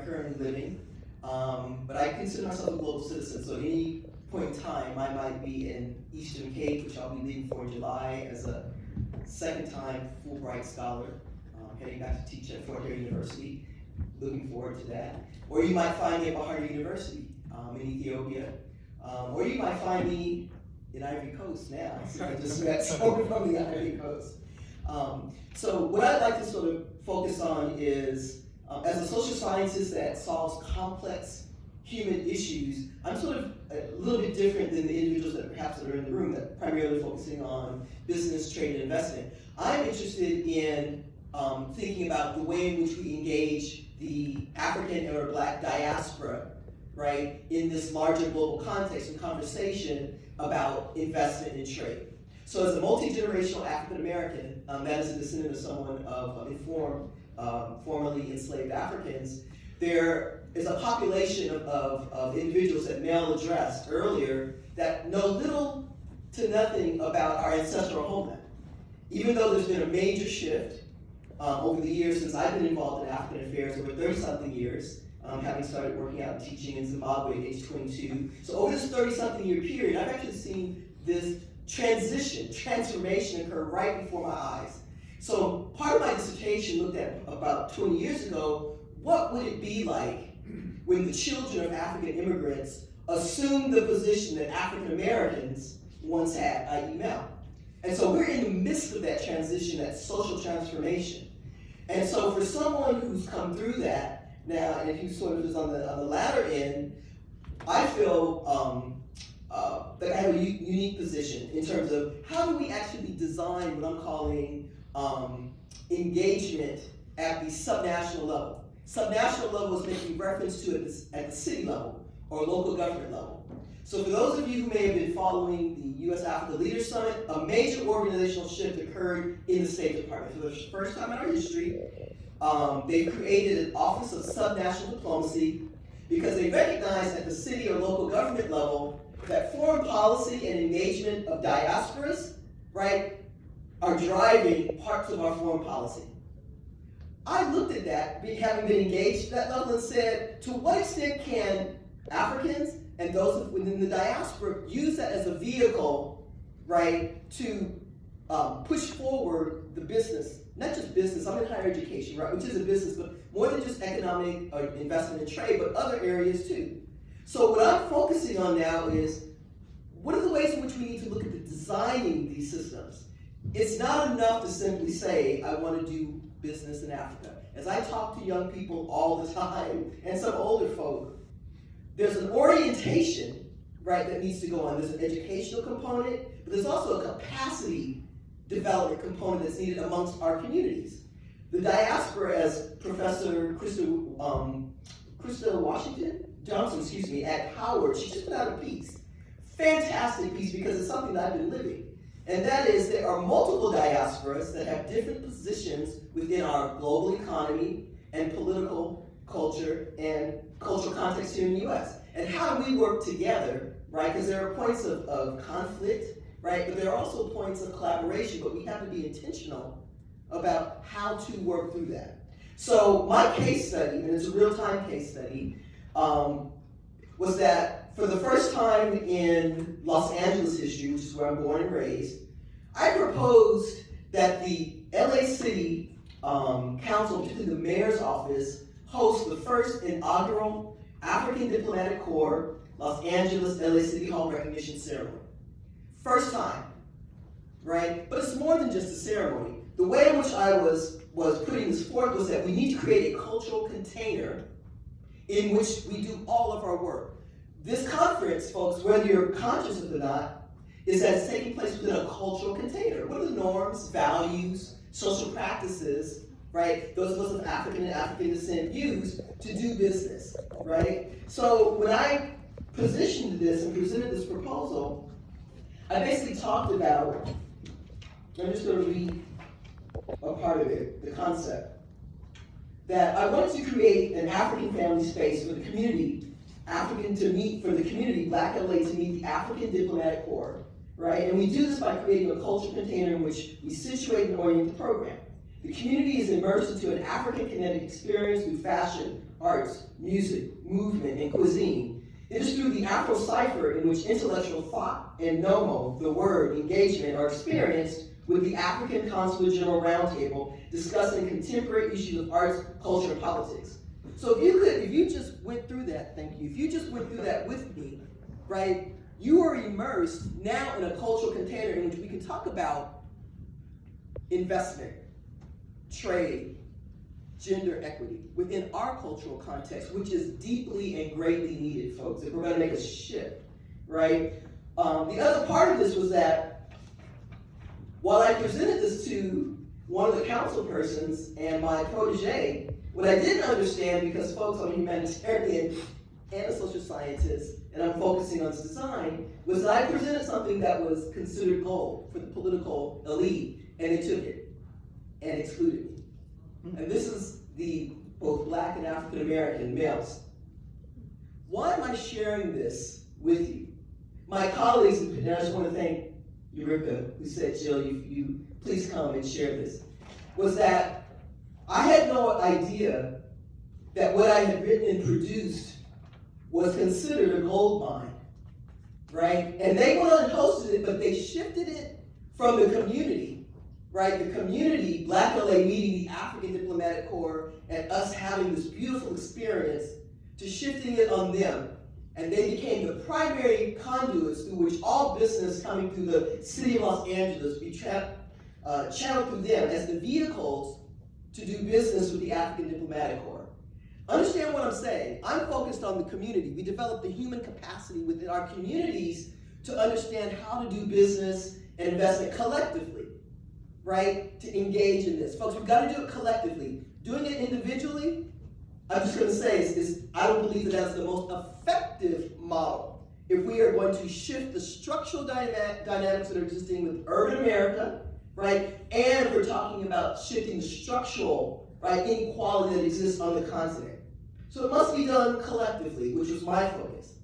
currently living, but I consider myself a global citizen, so at any point in time, I might be in Eastern Cape, which I'll be leaving for in July as a second-time Fulbright scholar, heading back to teach at Fort Hare University. Looking forward to that. Or you might find me at Bahar University in Ethiopia, or you might find me in Ivory Coast now. So I just met someone from the Ivory Coast. So what I'd like to sort of focus on is, as a social scientist that solves complex human issues, I'm sort of a little bit different than the individuals that perhaps are in the room that primarily focusing on business, trade, and investment. I'm interested in thinking about the way in which we engage the African and Black diaspora, right, in this larger global context and conversation about investment and trade. So as a multi-generational African American, that is a descendant of someone of informed, formerly enslaved Africans, there is a population of individuals that Mel addressed earlier that know little to nothing about our ancestral homeland. Even though there's been a major shift over the years since I've been involved in African affairs, over 30-something years, having started working out and teaching in Zimbabwe at age 22. So over this 30-something year period, I've actually seen this transformation occur right before my eyes. So part of my dissertation looked at about 20 years ago, what would it be like when the children of African immigrants assumed the position that African Americans once had, i.e. Mel. And so we're in the midst of that transition, that social transformation. And so for someone who's come through that now, and if you sort of is on the latter end, I feel that I have a unique position in terms of how do we actually design what I'm calling engagement at the subnational level. Subnational level is making reference to it at the city level or local government level. So for those of you who may have been following the U.S. Africa Leaders Summit, a major organizational shift occurred in the State Department. For the first time in our history, they created an Office of Subnational Diplomacy because they recognized at the city or local government level that foreign policy and engagement of diasporas, right, are driving parts of our foreign policy. I looked at that, having been engaged at that level, and said, to what extent can Africans and those within the diaspora use that as a vehicle, right, to push forward the business, not just business, I'm in higher education, right, which is a business, but more than just economic investment and trade, but other areas too. So what I'm focusing on now is, what are the ways in which we need to look at the designing these systems? It's not enough to simply say, I want to do business in Africa. As I talk to young people all the time, and some older folk, there's an orientation, right, that needs to go on. There's an educational component, but there's also a capacity development component that's needed amongst our communities. The diaspora, as Professor Krista Johnson, at Howard, she just put out a piece. Fantastic piece, because it's something that I've been living. And that is, there are multiple diasporas that have different positions within our global economy and political culture and cultural context here in the US. And how do we work together, right? Because there are points of conflict, right? But there are also points of collaboration, but we have to be intentional about how to work through that. So my case study, and it's a real-time case study, was that for the first time in Los Angeles history, which is where I'm born and raised, I proposed that the LA City Council, particularly the mayor's office, host the first inaugural African Diplomatic Corps Los Angeles LA City Hall recognition ceremony. First time, right? But it's more than just a ceremony. The way in which I was putting this forth was that we need to create a cultural container in which we do all of our work. This conference, folks, whether you're conscious of it or not, is that it's taking place within a cultural container. What are the norms, values, social practices, right, those of us of African and African descent use to do business, right? So when I positioned this and presented this proposal, I basically talked about, I'm just going to read a part of it, the concept, that I wanted to create an African family space for the community, Black LA to meet the African Diplomatic Corps, right? And we do this by creating a cultural container in which we situate and orient the program. The community is immersed into an African kinetic experience through fashion, arts, music, movement, and cuisine. It is through the Afro cipher in which intellectual thought and nomo, the word, engagement, are experienced with the African Consulate General Roundtable discussing contemporary issues of arts, culture, and politics. So if you just went through that, thank you, if you just went through that with me, right, you are immersed now in a cultural container in which we can talk about investment, trade, gender equity within our cultural context, which is deeply and greatly needed, folks, if we're going to make a shift, right? The other part of this was that while I presented this to one of the council persons and my protege, what I didn't understand, because folks, I'm a humanitarian and a social scientist, and I'm focusing on design, was that I presented something that was considered gold for the political elite, and they took it and excluded me. And this is the both Black and African American males. Why am I sharing this with you? My colleagues, and I just want to thank Eureka, who said, Jill, you please come and share this, was that I had no idea that what I had written and produced was considered a gold mine, right? And they went on and hosted it, but they shifted it from the community, right? The community, Black LA meeting the African Diplomatic Corps and us having this beautiful experience, to shifting it on them. And they became the primary conduits through which all business coming through the city of Los Angeles be channeled through them as the vehicles to do business with the African Diplomatic Corps. Understand what I'm saying. I'm focused on the community. We developed the human capacity within our communities to understand how to do business and investment collectively, right? To engage in this. Folks, we've got to do it collectively. Doing it individually, I'm just going to say, I don't believe that that's the most effective model if we are going to shift the structural dynamics that are existing with urban America, right? And if we're talking about shifting the structural, right, inequality that exists on the continent. So it must be done collectively, which was my focus.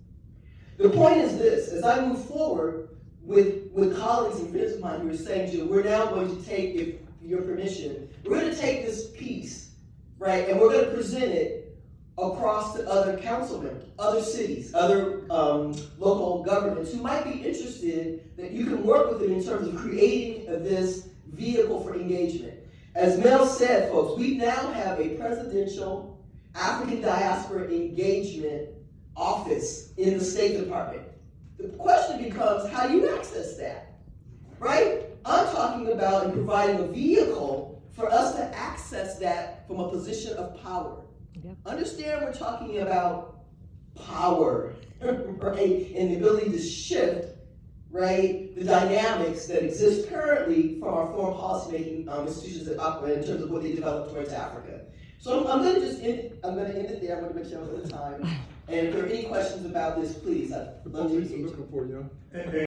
The point is this: as I move forward with colleagues and friends of mine who are saying, Jill, we're now going to take, if your permission, we're going to take this piece, right, and we're going to present it across to other council members, other cities, other local governments who might be interested, that you can work with them in terms of creating this vehicle for engagement. As Mel said, folks, we now have a presidential African diaspora engagement office in the State Department. The question becomes, how do you access that, right? I'm talking about and providing a vehicle for us to access that from a position of power. Yep. Understand we're talking about power, right? And the ability to shift, right, the dynamics that exist currently from our foreign policy-making institutions that operate in terms of what they develop towards Africa. So I'm going to end it there. I'm going to make sure I'm out of time. And if there are any questions about this, please, I'd love to engage. Looking for you.